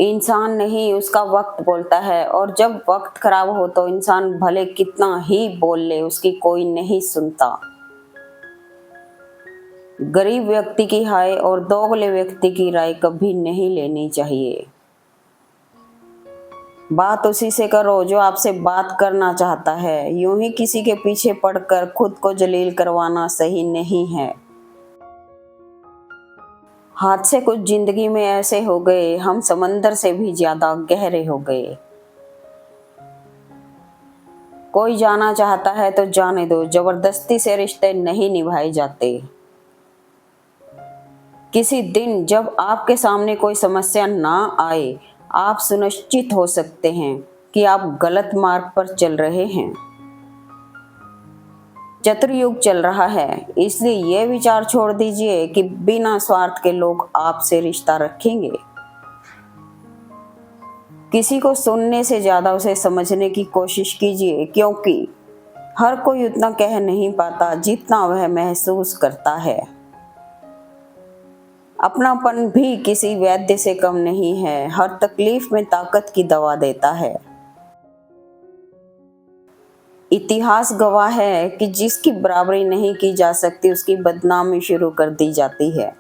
इंसान नहीं, उसका वक्त बोलता है। और जब वक्त खराब हो तो इंसान भले कितना ही बोल ले, उसकी कोई नहीं सुनता। गरीब व्यक्ति की हाय और दोगले व्यक्ति की राय कभी नहीं लेनी चाहिए। बात उसी से करो जो आपसे बात करना चाहता है। यूं ही किसी के पीछे पड़कर खुद को जलील करवाना सही नहीं है। हादसे कुछ जिंदगी में ऐसे हो गए, हम समंदर से भी ज्यादा गहरे हो गए। कोई जाना चाहता है तो जाने दो, जबरदस्ती से रिश्ते नहीं निभाए जाते। किसी दिन जब आपके सामने कोई समस्या ना आए, आप सुनिश्चित हो सकते हैं कि आप गलत मार्ग पर चल रहे हैं। चतुर्युग चल रहा है, इसलिए यह विचार छोड़ दीजिए कि बिना स्वार्थ के लोग आपसे रिश्ता रखेंगे। किसी को सुनने से ज्यादा उसे समझने की कोशिश कीजिए, क्योंकि हर कोई उतना कह नहीं पाता जितना वह महसूस करता है। अपनापन भी किसी वैद्य से कम नहीं है, हर तकलीफ में ताकत की दवा देता है। इतिहास गवाह है कि जिसकी बराबरी नहीं की जा सकती, उसकी बदनामी शुरू कर दी जाती है।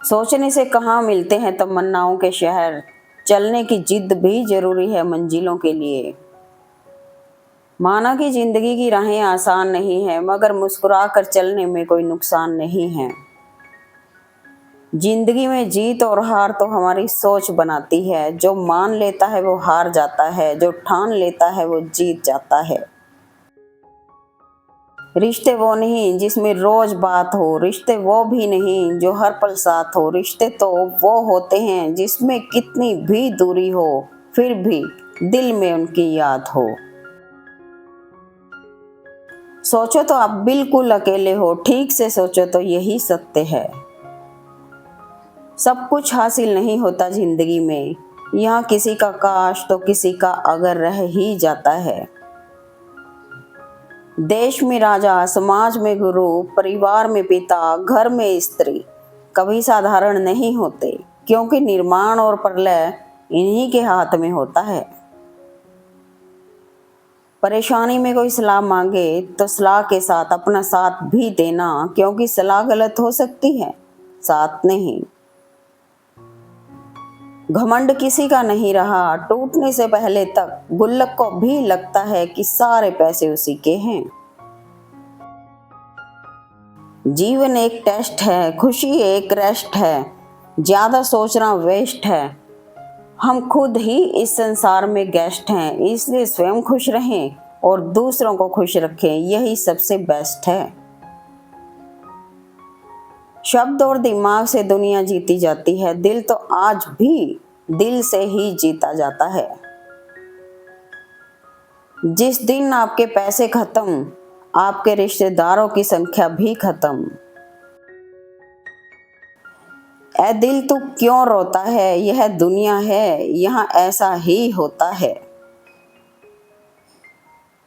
सोचने से कहाँ मिलते हैं तमन्नाओं के शहर, चलने की जिद भी जरूरी है मंजिलों के लिए। माना कि जिंदगी की राहें आसान नहीं है, मगर मुस्कुरा कर चलने में कोई नुकसान नहीं है। जिंदगी में जीत और हार तो हमारी सोच बनाती है। जो मान लेता है वो हार जाता है, जो ठान लेता है वो जीत जाता है। रिश्ते वो नहीं जिसमें रोज बात हो, रिश्ते वो भी नहीं जो हर पल साथ हो। रिश्ते तो वो होते हैं जिसमें कितनी भी दूरी हो, फिर भी दिल में उनकी याद हो। सोचो तो आप बिल्कुल अकेले हो, ठीक से सोचो तो यही सत्य है। सब कुछ हासिल नहीं होता जिंदगी में, यहाँ किसी का काश तो किसी का अगर रह ही जाता है। देश में राजा, समाज में गुरु, परिवार में पिता, घर में स्त्री कभी साधारण नहीं होते, क्योंकि निर्माण और प्रलय इन्हीं के हाथ में होता है। परेशानी में कोई सलाह मांगे तो सलाह के साथ अपना साथ भी देना, क्योंकि सलाह गलत हो सकती है, साथ नहीं। घमंड किसी का नहीं रहा, टूटने से पहले तक गुल्लक को भी लगता है कि सारे पैसे उसी के हैं। जीवन एक टेस्ट है, खुशी एक रेस्ट है, ज्यादा सोचना वेस्ट है। हम खुद ही इस संसार में गेस्ट हैं, इसलिए स्वयं खुश रहें और दूसरों को खुश रखें, यही सबसे बेस्ट है। शब्द और दिमाग से दुनिया जीती जाती है, दिल तो आज भी दिल से ही जीता जाता है। जिस दिन आपके पैसे खत्म, आपके रिश्तेदारों की संख्या भी खत्म। ऐ दिल तू क्यों रोता है, यह दुनिया है, यहाँ ऐसा ही होता है।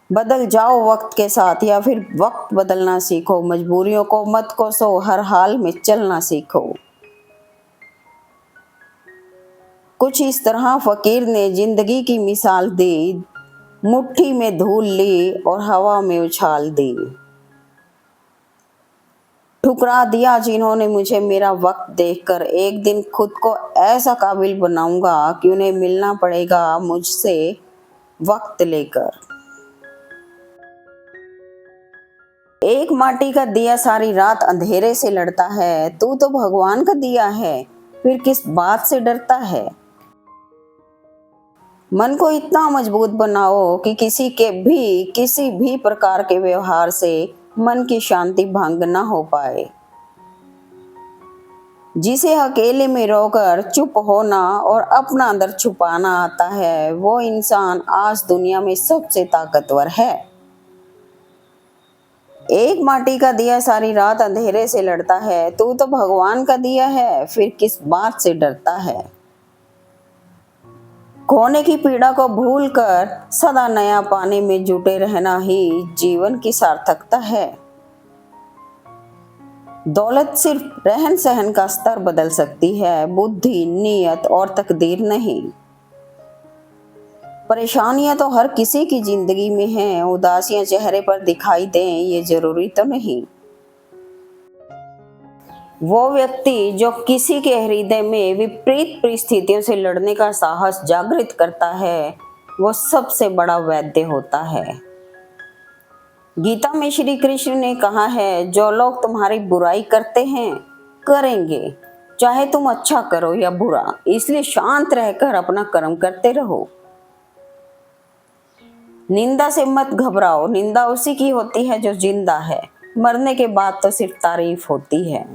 बदल जाओ वक्त के साथ या फिर वक्त बदलना सीखो, मजबूरियों को मत कोसो, हर हाल में चलना सीखो। कुछ इस तरह फकीर ने जिंदगी की मिसाल दी, मुट्ठी में धूल ली और हवा में उछाल दी। ठुकरा दिया जिन्होंने मुझे मेरा वक्त देखकर, एक दिन खुद को ऐसा काबिल बनाऊंगा कि उन्हें मिलना पड़ेगा मुझसे वक्त लेकर। एक माटी का दिया सारी रात अंधेरे से लड़ता है, तू तो भगवान का दिया है, फिर किस बात से डरता है। मन को इतना मजबूत बनाओ कि किसी भी प्रकार के व्यवहार से मन की शांति भंग न हो पाए। जिसे अकेले में रोकर चुप होना और अपना अंदर छुपाना आता है, वो इंसान आज दुनिया में सबसे ताकतवर है। एक माटी का दिया सारी रात अंधेरे से लड़ता है, तू तो भगवान का दिया है, फिर किस बात से डरता है। खोने की पीड़ा को भूलकर सदा नया पाने में जुटे रहना ही जीवन की सार्थकता है। दौलत सिर्फ रहन सहन का स्तर बदल सकती है, बुद्धि, नीयत और तकदीर नहीं। परेशानियां तो हर किसी की जिंदगी में हैं, उदासियां चेहरे पर दिखाई दें ये जरूरी तो नहीं। वो व्यक्ति जो किसी के हृदय में विपरीत परिस्थितियों से लड़ने का साहस जागृत करता है, वो सबसे बड़ा वैद्य होता है। गीता में श्री कृष्ण ने कहा है, जो लोग तुम्हारी बुराई करते हैं करेंगे, चाहे तुम अच्छा करो या बुरा, इसलिए शांत रहकर अपना कर्म करते रहो। निंदा से मत घबराओ, निंदा उसी की होती है जो जिंदा है, मरने के बाद तो सिर्फ तारीफ होती है।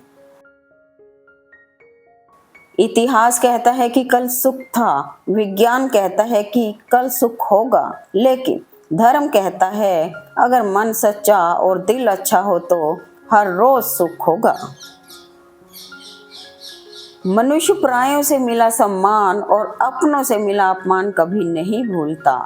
इतिहास कहता है कि कल सुख था, विज्ञान कहता है कि कल सुख होगा, लेकिन धर्म कहता है अगर मन सच्चा और दिल अच्छा हो तो हर रोज सुख होगा। मनुष्य प्रायों से मिला सम्मान और अपनों से मिला अपमान कभी नहीं भूलता।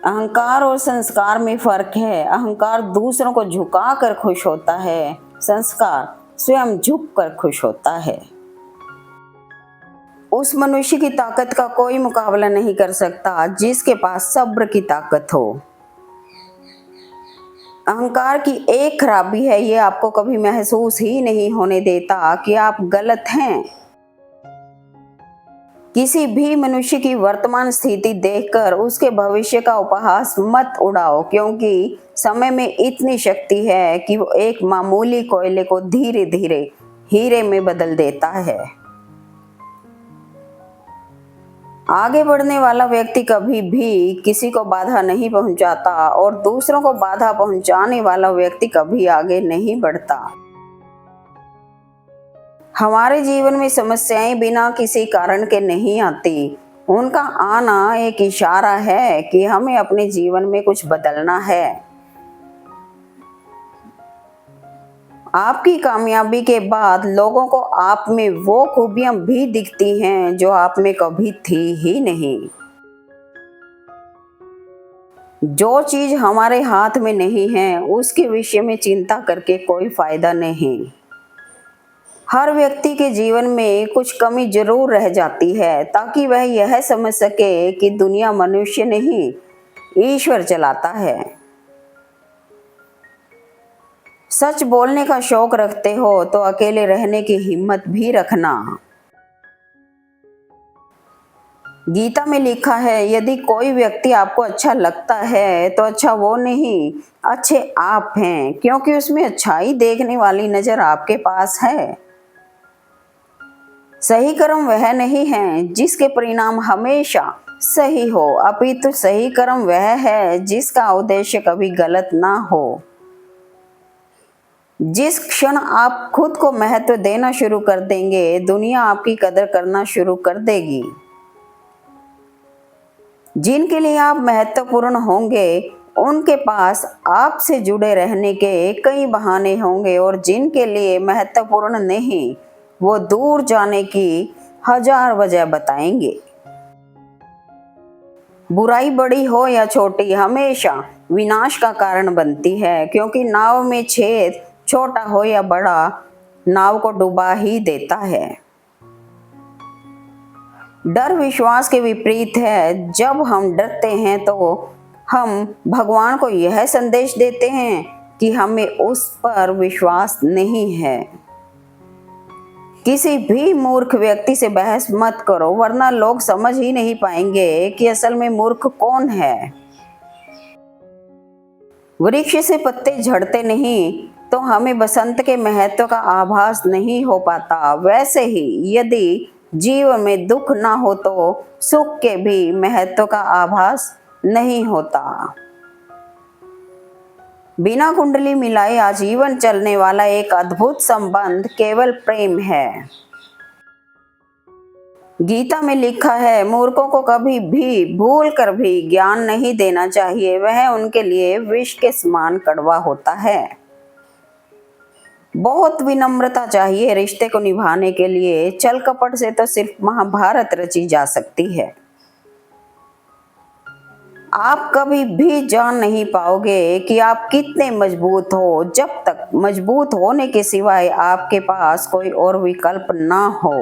अहंकार और संस्कार में फर्क है। अहंकार दूसरों को झुकाकर खुश होता है, संस्कार स्वयं झुककर खुश होता है। उस मनुष्य की ताकत का कोई मुकाबला नहीं कर सकता जिसके पास सब्र की ताकत हो। अहंकार की एक खराबी है, ये आपको कभी महसूस ही नहीं होने देता कि आप गलत हैं। किसी भी मनुष्य की वर्तमान स्थिति देखकर उसके भविष्य का उपहास मत उड़ाओ, क्योंकि समय में इतनी शक्ति है कि वो एक मामूली कोयले को धीरे धीरे हीरे में बदल देता है। आगे बढ़ने वाला व्यक्ति कभी भी किसी को बाधा नहीं पहुंचाता और दूसरों को बाधा पहुंचाने वाला व्यक्ति कभी आगे नहीं बढ़ता। हमारे जीवन में समस्याएं बिना किसी कारण के नहीं आती। उनका आना एक इशारा है कि हमें अपने जीवन में कुछ बदलना है। आपकी कामयाबी के बाद लोगों को आप में वो खूबियां भी दिखती हैं जो आप में कभी थी ही नहीं। जो चीज हमारे हाथ में नहीं है उसके विषय में चिंता करके कोई फायदा नहीं। हर व्यक्ति के जीवन में कुछ कमी जरूर रह जाती है ताकि वह यह समझ सके कि दुनिया मनुष्य नहीं, ईश्वर चलाता है। सच बोलने का शौक रखते हो तो अकेले रहने की हिम्मत भी रखना। गीता में लिखा है, यदि कोई व्यक्ति आपको अच्छा लगता है तो अच्छा वो नहीं, अच्छे आप हैं, क्योंकि उसमें अच्छाई देखने वाली नजर आपके पास है। सही कर्म वह नहीं है जिसके परिणाम हमेशा सही हो, अपितु सही कर्म वह है जिसका उद्देश्य कभी गलत ना हो। जिस क्षण आप खुद को महत्व देना शुरू कर देंगे, दुनिया आपकी कदर करना शुरू कर देगी। जिनके लिए आप महत्वपूर्ण होंगे उनके पास आपसे जुड़े रहने के कई बहाने होंगे, और जिनके लिए महत्वपूर्ण नहीं वो दूर जाने की हजार वजह बताएंगे। बुराई बड़ी हो या छोटी हमेशा विनाश का कारण बनती है, क्योंकि नाव में छेद छोटा हो या बड़ा नाव को डुबा ही देता है। डर विश्वास के विपरीत है। जब हम डरते हैं तो हम भगवान को यह संदेश देते हैं कि हमें उस पर विश्वास नहीं है। किसी भी मूर्ख व्यक्ति से बहस मत करो, वरना लोग समझ ही नहीं पाएंगे कि असल में मूर्ख कौन है। वृक्ष से पत्ते झड़ते नहीं तो हमें बसंत के महत्व का आभास नहीं हो पाता। वैसे ही यदि जीवन में दुख ना हो तो सुख के भी महत्व का आभास नहीं होता। बिना कुंडली मिलाए आजीवन चलने वाला एक अद्भुत संबंध केवल प्रेम है। गीता में लिखा है, मूर्खों को कभी भी भूल कर भी ज्ञान नहीं देना चाहिए, वह उनके लिए विष के समान कड़वा होता है। बहुत विनम्रता चाहिए रिश्ते को निभाने के लिए। छल कपट से तो सिर्फ महाभारत रची जा सकती है। आप कभी भी जान नहीं पाओगे कि आप कितने मजबूत हो जब तक मजबूत होने के सिवाय आपके पास कोई और विकल्प ना हो।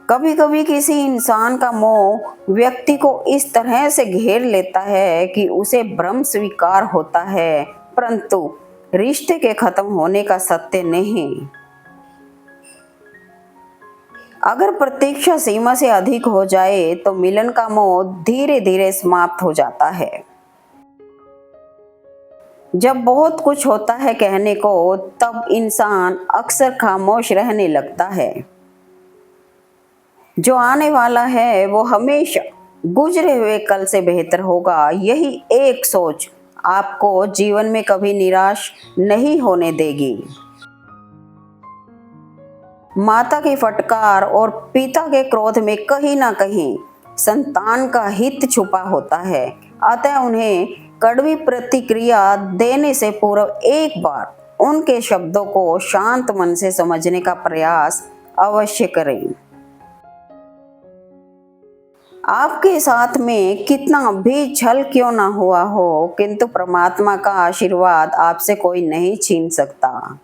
कभी कभी किसी इंसान का मोह व्यक्ति को इस तरह से घेर लेता है कि उसे भ्रम स्वीकार होता है, परंतु रिश्ते के खत्म होने का सत्य नहीं। अगर प्रतीक्षा सीमा से अधिक हो जाए तो मिलन का मोह धीरे धीरे समाप्त हो जाता है। जब बहुत कुछ होता है कहने को, तब इंसान अक्सर खामोश रहने लगता है। जो आने वाला है वो हमेशा गुजरे हुए कल से बेहतर होगा, यही एक सोच आपको जीवन में कभी निराश नहीं होने देगी। माता की फटकार और पिता के क्रोध में कहीं ना कहीं संतान का हित छुपा होता है, अतः उन्हें कड़वी प्रतिक्रिया देने से पूर्व एक बार उनके शब्दों को शांत मन से समझने का प्रयास अवश्य करें। आपके साथ में कितना भी छल क्यों ना हुआ हो, किंतु परमात्मा का आशीर्वाद आपसे कोई नहीं छीन सकता।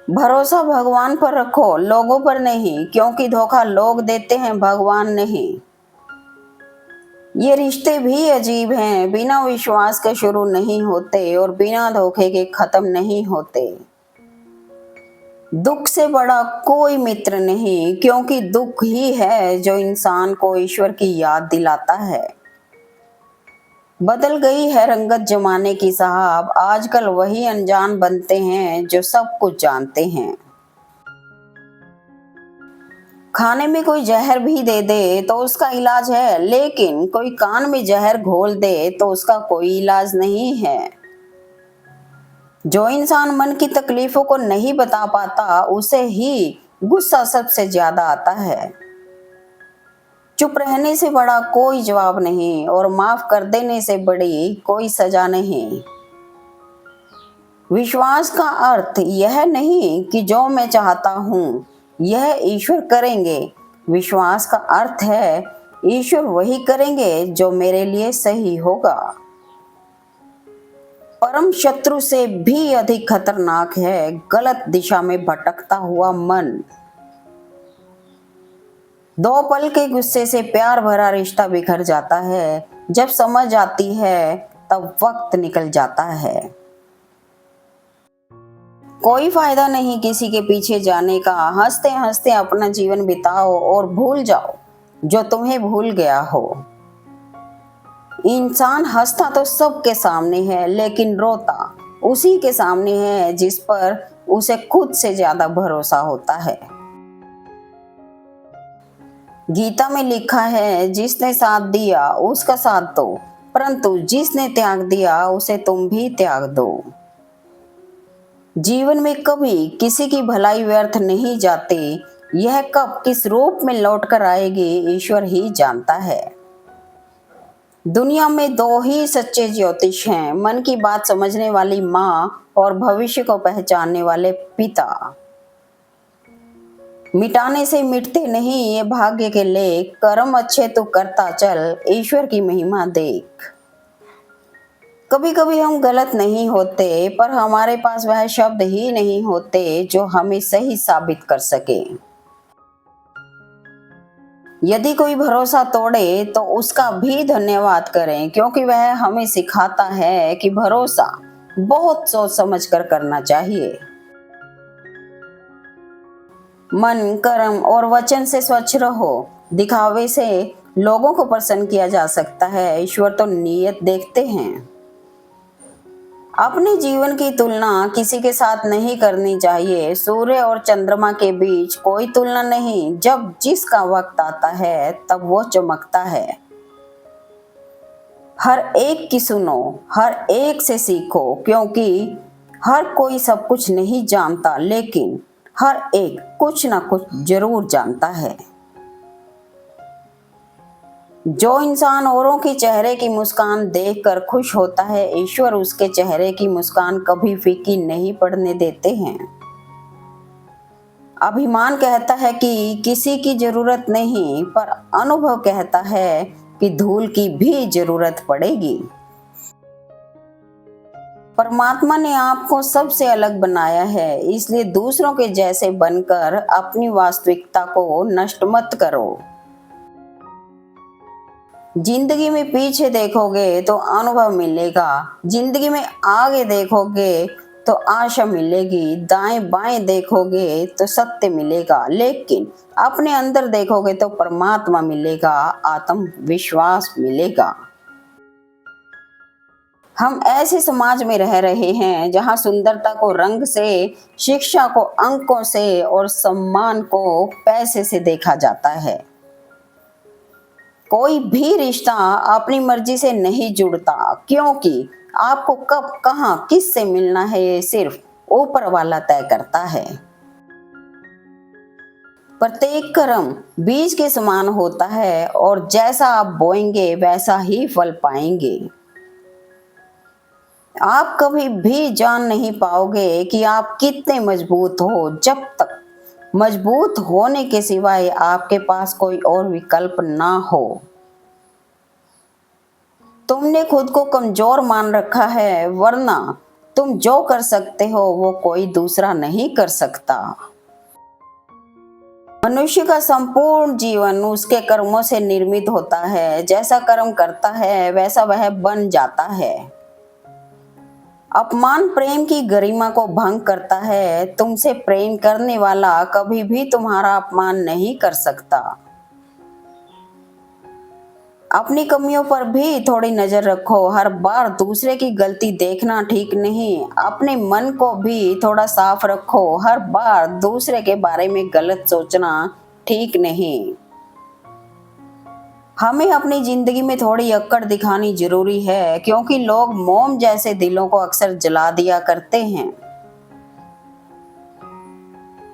भरोसा भगवान पर रखो, लोगों पर नहीं, क्योंकि धोखा लोग देते हैं, भगवान नहीं। ये रिश्ते भी अजीब हैं, बिना विश्वास के शुरू नहीं होते और बिना धोखे के खत्म नहीं होते। दुख से बड़ा कोई मित्र नहीं, क्योंकि दुख ही है जो इंसान को ईश्वर की याद दिलाता है। बदल गई है रंगत जमाने की साहब, आजकल वही अनजान बनते हैं जो सब कुछ जानते हैं। खाने में कोई जहर भी दे दे तो उसका इलाज है, लेकिन कोई कान में जहर घोल दे तो उसका कोई इलाज नहीं है। जो इंसान मन की तकलीफों को नहीं बता पाता, उसे ही गुस्सा सबसे ज्यादा आता है। चुप रहने से बड़ा कोई जवाब नहीं और माफ कर देने से बड़ी कोई सजा नहीं। विश्वास का अर्थ यह नहीं कि जो मैं चाहता हूँ यह ईश्वर करेंगे। विश्वास का अर्थ है ईश्वर वही करेंगे जो मेरे लिए सही होगा। परम शत्रु से भी अधिक खतरनाक है गलत दिशा में भटकता हुआ मन। दो पल के गुस्से से प्यार भरा रिश्ता बिखर जाता है, जब समझ आती है तब वक्त निकल जाता है। कोई फायदा नहीं किसी के पीछे जाने का, हंसते हंसते अपना जीवन बिताओ और भूल जाओ जो तुम्हें भूल गया हो। इंसान हंसता तो सबके सामने है, लेकिन रोता उसी के सामने है जिस पर उसे खुद से ज्यादा भरोसा होता है। गीता में लिखा है, जिसने साथ दिया उसका साथ दो, परंतु जिसने त्याग दिया उसे तुम भी त्याग दो। जीवन में कभी किसी की भलाई व्यर्थ नहीं जाती, यह कब किस रूप में लौट कर आएगी ईश्वर ही जानता है। दुनिया में दो ही सच्चे ज्योतिष हैं, मन की बात समझने वाली माँ और भविष्य को पहचानने वाले पिता। मिटाने से मिटते नहीं ये भाग्य के लेख, कर्म अच्छे तो करता चल, ईश्वर की महिमा देख। कभी कभी हम गलत नहीं होते, पर हमारे पास वह शब्द ही नहीं होते जो हमें सही साबित कर सके। यदि कोई भरोसा तोड़े तो उसका भी धन्यवाद करें, क्योंकि वह हमें सिखाता है कि भरोसा बहुत सोच समझ कर करना चाहिए। मन, कर्म और वचन से स्वच्छ रहो। दिखावे से लोगों को प्रसन्न किया जा सकता है, ईश्वर तो नीयत देखते हैं। अपने जीवन की तुलना किसी के साथ नहीं करनी चाहिए। सूर्य और चंद्रमा के बीच कोई तुलना नहीं, जब जिसका वक्त आता है तब वो चमकता है। हर एक की सुनो, हर एक से सीखो, क्योंकि हर कोई सब कुछ नहीं जानता, लेकिन हर एक कुछ ना कुछ जरूर जानता है। जो इंसान औरों के चेहरे की मुस्कान देखकर खुश होता है, ईश्वर उसके चेहरे की मुस्कान कभी फीकी नहीं पड़ने देते हैं। अभिमान कहता है कि किसी की जरूरत नहीं, पर अनुभव कहता है कि धूल की भी जरूरत पड़ेगी। परमात्मा ने आपको सबसे अलग बनाया है, इसलिए दूसरों के जैसे बनकर अपनी वास्तविकता को नष्ट मत करो। जिंदगी में पीछे देखोगे तो अनुभव मिलेगा, जिंदगी में आगे देखोगे तो आशा मिलेगी, दाएं बाएं देखोगे तो सत्य मिलेगा, लेकिन अपने अंदर देखोगे तो परमात्मा मिलेगा, आत्मविश्वास मिलेगा। हम ऐसे समाज में रह रहे हैं जहां सुंदरता को रंग से, शिक्षा को अंकों से और सम्मान को पैसे से देखा जाता है। कोई भी रिश्ता अपनी मर्जी से नहीं जुड़ता, क्योंकि आपको कब कहां किससे मिलना है ये सिर्फ ऊपर वाला तय करता है। प्रत्येक कर्म बीज के समान होता है और जैसा आप बोएंगे वैसा ही फल पाएंगे। आप कभी भी जान नहीं पाओगे कि आप कितने मजबूत हो जब तक मजबूत होने के सिवाय आपके पास कोई और विकल्प ना हो। तुमने खुद को कमजोर मान रखा है, वरना तुम जो कर सकते हो वो कोई दूसरा नहीं कर सकता। मनुष्य का संपूर्ण जीवन उसके कर्मों से निर्मित होता है। जैसा कर्म करता है वैसा वह बन जाता है। अपमान प्रेम की गरिमा को भंग करता है। तुमसे प्रेम करने वाला कभी भी तुम्हारा अपमान नहीं कर सकता। अपनी कमियों पर भी थोड़ी नजर रखो। हर बार दूसरे की गलती देखना ठीक नहीं। अपने मन को भी थोड़ा साफ रखो। हर बार दूसरे के बारे में गलत सोचना ठीक नहीं। हमें अपनी जिंदगी में थोड़ी अक्कड़ दिखानी जरूरी है, क्योंकि लोग मोम जैसे दिलों को अक्सर जला दिया करते हैं।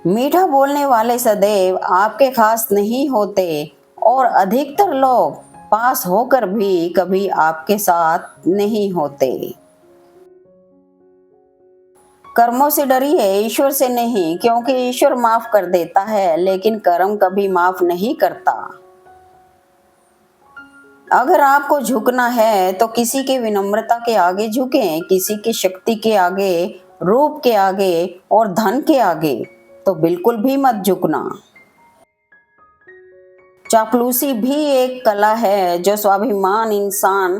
मीठा बोलने वाले सदैव आपके खास नहीं होते और अधिकतर लोग पास होकर भी कभी आपके साथ नहीं होते। कर्मों से डरिए, ईश्वर से नहीं, क्योंकि ईश्वर माफ कर देता है लेकिन कर्म कभी माफ नहीं करता। अगर आपको झुकना है तो किसी के विनम्रता के आगे झुकें, किसी की शक्ति के आगे, रूप के आगे और धन के आगे तो बिल्कुल भी मत झुकना। चापलूसी भी एक कला है जो स्वाभिमान इंसान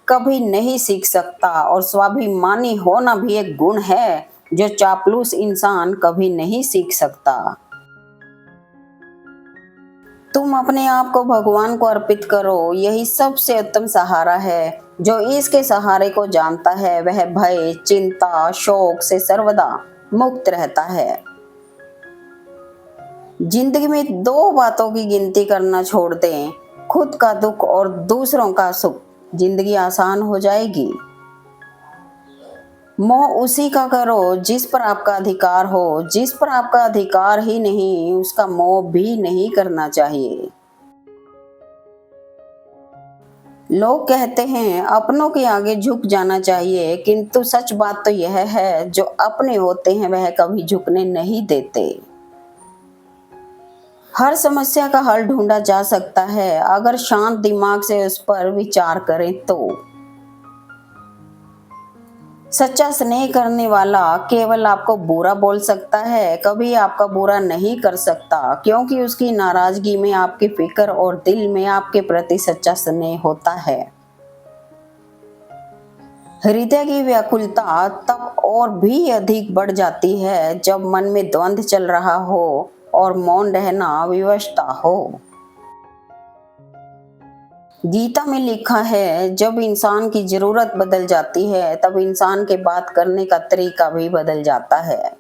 कभी नहीं सीख सकता, और स्वाभिमानी होना भी एक गुण है जो चापलूस इंसान कभी नहीं सीख सकता। तुम अपने आप को भगवान को अर्पित करो, यही सबसे उत्तम सहारा है। जो इसके सहारे को जानता है वह भय, चिंता, शोक से सर्वदा मुक्त रहता है। जिंदगी में दो बातों की गिनती करना छोड़ दें, खुद का दुख और दूसरों का सुख। जिंदगी आसान हो जाएगी। मोह उसी का करो जिस पर आपका अधिकार हो। जिस पर आपका अधिकार ही नहीं उसका मोह भी नहीं करना चाहिए। लोग कहते हैं अपनों के आगे झुक जाना चाहिए, किंतु सच बात तो यह है जो अपने होते हैं वह कभी झुकने नहीं देते। हर समस्या का हल ढूंढा जा सकता है अगर शांत दिमाग से उस पर विचार करें तो। सच्चा स्नेह करने वाला केवल आपको बुरा बोल सकता है, कभी आपका बुरा नहीं कर सकता, क्योंकि उसकी नाराजगी में आपकी फिक्र और दिल में आपके प्रति सच्चा स्नेह होता है। हृदय की व्याकुलता तब और भी अधिक बढ़ जाती है जब मन में द्वंद्व चल रहा हो और मौन रहना विवशता हो। गीता में लिखा है जब इंसान की जरूरत बदल जाती है तब इंसान के बात करने का तरीका भी बदल जाता है।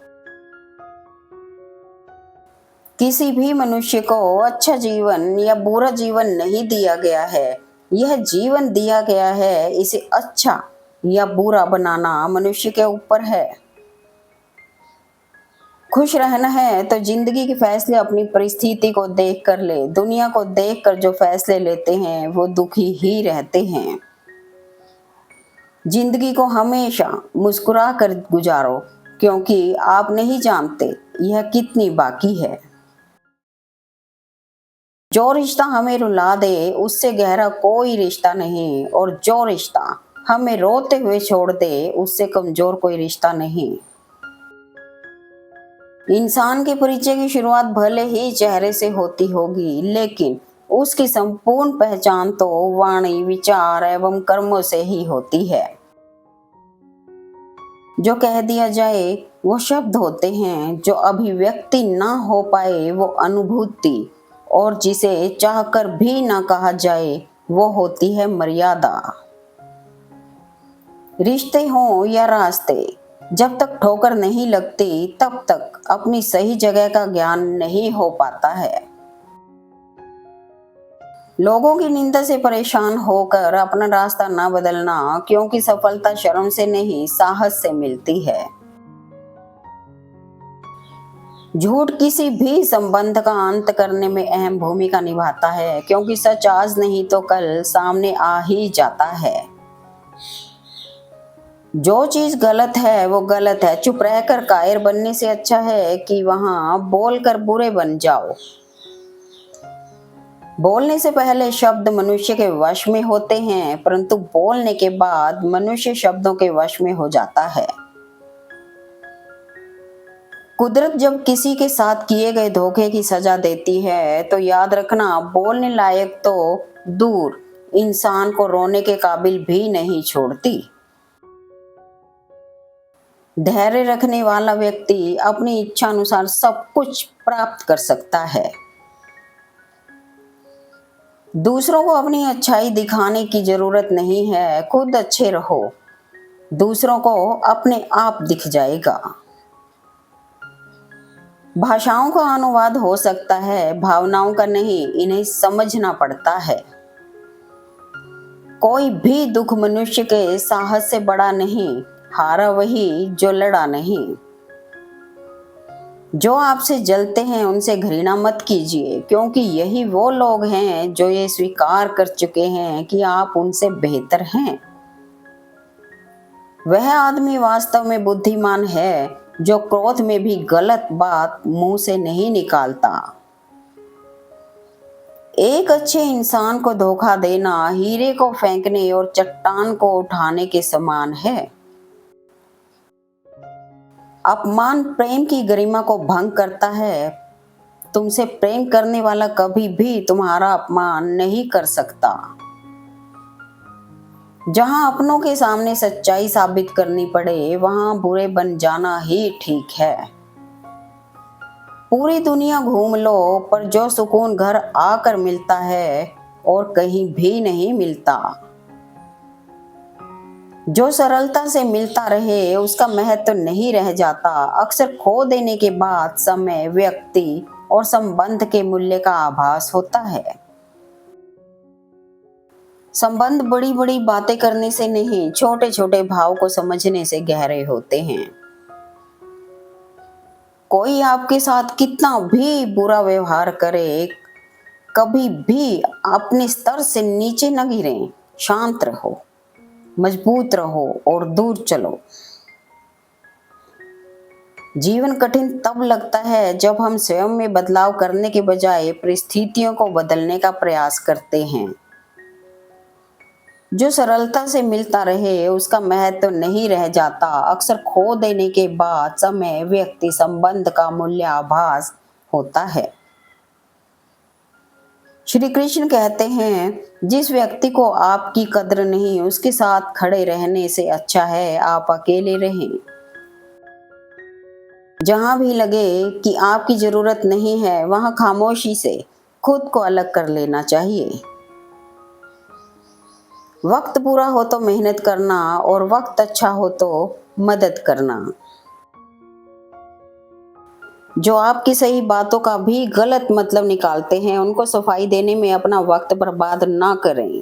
किसी भी मनुष्य को अच्छा जीवन या बुरा जीवन नहीं दिया गया है। यह जीवन दिया गया है, इसे अच्छा या बुरा बनाना मनुष्य के ऊपर है। खुश रहना है तो जिंदगी के फैसले अपनी परिस्थिति को देख कर ले। दुनिया को देख कर जो फैसले लेते हैं वो दुखी ही रहते हैं। जिंदगी को हमेशा मुस्कुरा कर गुजारो, क्योंकि आप नहीं जानते यह कितनी बाकी है। जो रिश्ता हमें रुला दे उससे गहरा कोई रिश्ता नहीं, और जो रिश्ता हमें रोते हुए छोड़ दे उससे कमजोर कोई रिश्ता नहीं। इंसान के परिचय की शुरुआत भले ही चेहरे से होती होगी, लेकिन उसकी संपूर्ण पहचान तो वाणी, विचार एवं कर्मों से ही होती है। जो कह दिया जाए वो शब्द होते हैं, जो अभिव्यक्ति ना हो पाए वो अनुभूति, और जिसे चाहकर भी ना कहा जाए वो होती है मर्यादा। रिश्ते हों या रास्ते, जब तक ठोकर नहीं लगती तब तक अपनी सही जगह का ज्ञान नहीं हो पाता है। लोगों की निंदा से परेशान होकर अपना रास्ता ना बदलना, क्योंकि सफलता शर्म से नहीं साहस से मिलती है। झूठ किसी भी संबंध का अंत करने में अहम भूमिका निभाता है, क्योंकि सच आज नहीं तो कल सामने आ ही जाता है। जो चीज गलत है वो गलत है, चुप रहकर कायर बनने से अच्छा है कि वहां बोलकर बुरे बन जाओ। बोलने से पहले शब्द मनुष्य के वश में होते हैं, परंतु बोलने के बाद मनुष्य शब्दों के वश में हो जाता है। कुदरत जब किसी के साथ किए गए धोखे की सजा देती है तो याद रखना, बोलने लायक तो दूर, इंसान को रोने के काबिल भी नहीं छोड़ती। धैर्य रखने वाला व्यक्ति अपनी इच्छा अनुसार सब कुछ प्राप्त कर सकता है। दूसरों को अपनी अच्छाई दिखाने की जरूरत नहीं है, खुद अच्छे रहो, दूसरों को अपने आप दिख जाएगा। भाषाओं का अनुवाद हो सकता है, भावनाओं का नहीं, इन्हें समझना पड़ता है। कोई भी दुख मनुष्य के साहस से बड़ा नहीं, हारा वही जो लड़ा नहीं। जो आपसे जलते हैं उनसे घृणा मत कीजिए, क्योंकि यही वो लोग हैं जो ये स्वीकार कर चुके हैं कि आप उनसे बेहतर हैं। वह आदमी वास्तव में बुद्धिमान है जो क्रोध में भी गलत बात मुंह से नहीं निकालता। एक अच्छे इंसान को धोखा देना हीरे को फेंकने और चट्टान को उठाने के समान है। अपमान प्रेम की गरिमा को भंग करता है। तुमसे प्रेम करने वाला कभी भी तुम्हारा अपमान नहीं कर सकता। जहां अपनों के सामने सच्चाई साबित करनी पड़े वहां बुरे बन जाना ही ठीक है। पूरी दुनिया घूम लो, पर जो सुकून घर आकर मिलता है और कहीं भी नहीं मिलता। जो सरलता से मिलता रहे उसका महत्व नहीं रह जाता। अक्सर खो देने के बाद समय, व्यक्ति और संबंध के मूल्य का आभास होता है। संबंध बड़ी बड़ी बातें करने से नहीं, छोटे छोटे भाव को समझने से गहरे होते हैं। कोई आपके साथ कितना भी बुरा व्यवहार करे, कभी भी अपने स्तर से नीचे न गिरें। शांत रहो, मजबूत रहो और दूर चलो। जीवन कठिन तब लगता है जब हम स्वयं में बदलाव करने के बजाय परिस्थितियों को बदलने का प्रयास करते हैं। जो सरलता से मिलता रहे उसका महत्व नहीं रह जाता। अक्सर खो देने के बाद समय, व्यक्ति, संबंध का मूल्य आभास होता है। श्री कृष्ण कहते हैं, जिस व्यक्ति को आपकी कद्र नहीं उसके साथ खड़े रहने से अच्छा है आप अकेले रहें। जहां भी लगे कि आपकी जरूरत नहीं है वहां खामोशी से खुद को अलग कर लेना चाहिए। वक्त पूरा हो तो मेहनत करना और वक्त अच्छा हो तो मदद करना। जो आपकी सही बातों का भी गलत मतलब निकालते हैं उनको सफाई देने में अपना वक्त बर्बाद ना करें।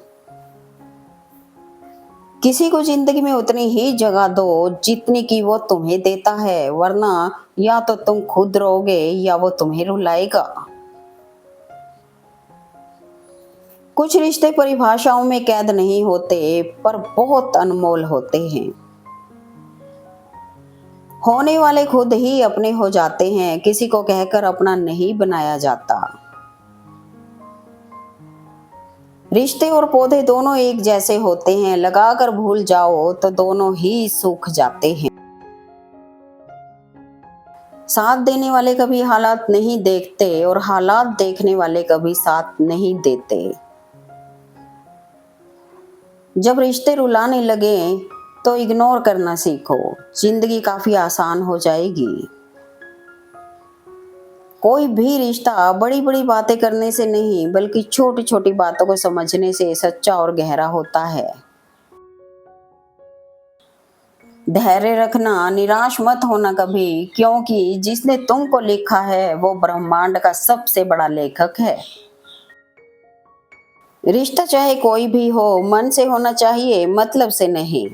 किसी को जिंदगी में उतनी ही जगह दो जितनी की वो तुम्हें देता है, वरना या तो तुम खुद रोगे या वो तुम्हें रुलाएगा। कुछ रिश्ते परिभाषाओं में कैद नहीं होते पर बहुत अनमोल होते हैं। होने वाले खुद ही अपने हो जाते हैं, किसी को कहकर अपना नहीं बनाया जाता। रिश्ते और पौधे दोनों एक जैसे होते हैं, लगाकर भूल जाओ तो दोनों ही सूख जाते हैं। साथ देने वाले कभी हालात नहीं देखते और हालात देखने वाले कभी साथ नहीं देते। जब रिश्ते रुलाने लगे तो इग्नोर करना सीखो, जिंदगी काफी आसान हो जाएगी। कोई भी रिश्ता बड़ी बड़ी बातें करने से नहीं, बल्कि छोटी छोटी बातों को समझने से सच्चा और गहरा होता है। धैर्य रखना, निराश मत होना कभी, क्योंकि जिसने तुमको लिखा है वो ब्रह्मांड का सबसे बड़ा लेखक है। रिश्ता चाहे कोई भी हो, मन से होना चाहिए, मतलब से नहीं।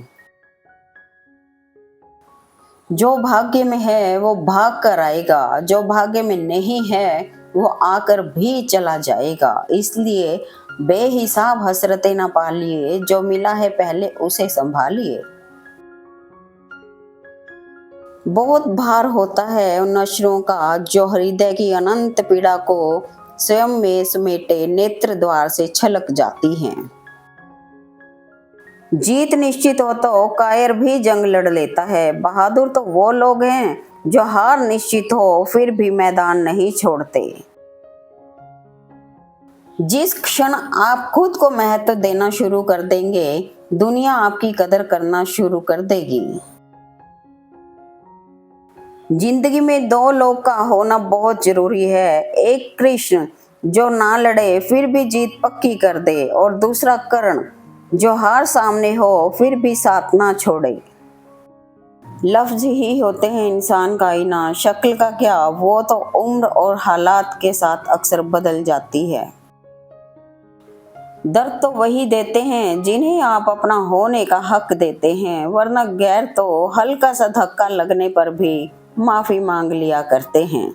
जो भाग्य में है वो भाग कर आएगा, जो भाग्य में नहीं है वो आकर भी चला जाएगा। इसलिए बेहिसाब हसरतें ना पालिए, जो मिला है पहले उसे संभालिए। बहुत भार होता है उन अश्रुओं का जो हृदय की अनंत पीड़ा को स्वयं में समेटे नेत्र द्वार से छलक जाती हैं। जीत निश्चित हो तो कायर भी जंग लड़ लेता है। बहादुर तो वो लोग हैं जो हार निश्चित हो फिर भी मैदान नहीं छोड़ते। जिस क्षण आप खुद को महत्व देना शुरू कर देंगे, दुनिया आपकी कदर करना शुरू कर देगी। जिंदगी में दो लोग का होना बहुत जरूरी है। एक कृष्ण जो ना लड़े फिर भी जीत पक्की कर दे, और दूसरा कर्ण जो हार सामने हो फिर भी साथ ना छोड़े। लफ्ज ही होते हैं इंसान का आईना, शक्ल का क्या, वो तो उम्र और हालात के साथ अक्सर बदल जाती है। दर्द तो वही देते हैं जिन्हें आप अपना होने का हक देते हैं, वरना गैर तो हल्का सा धक्का लगने पर भी माफी मांग लिया करते हैं।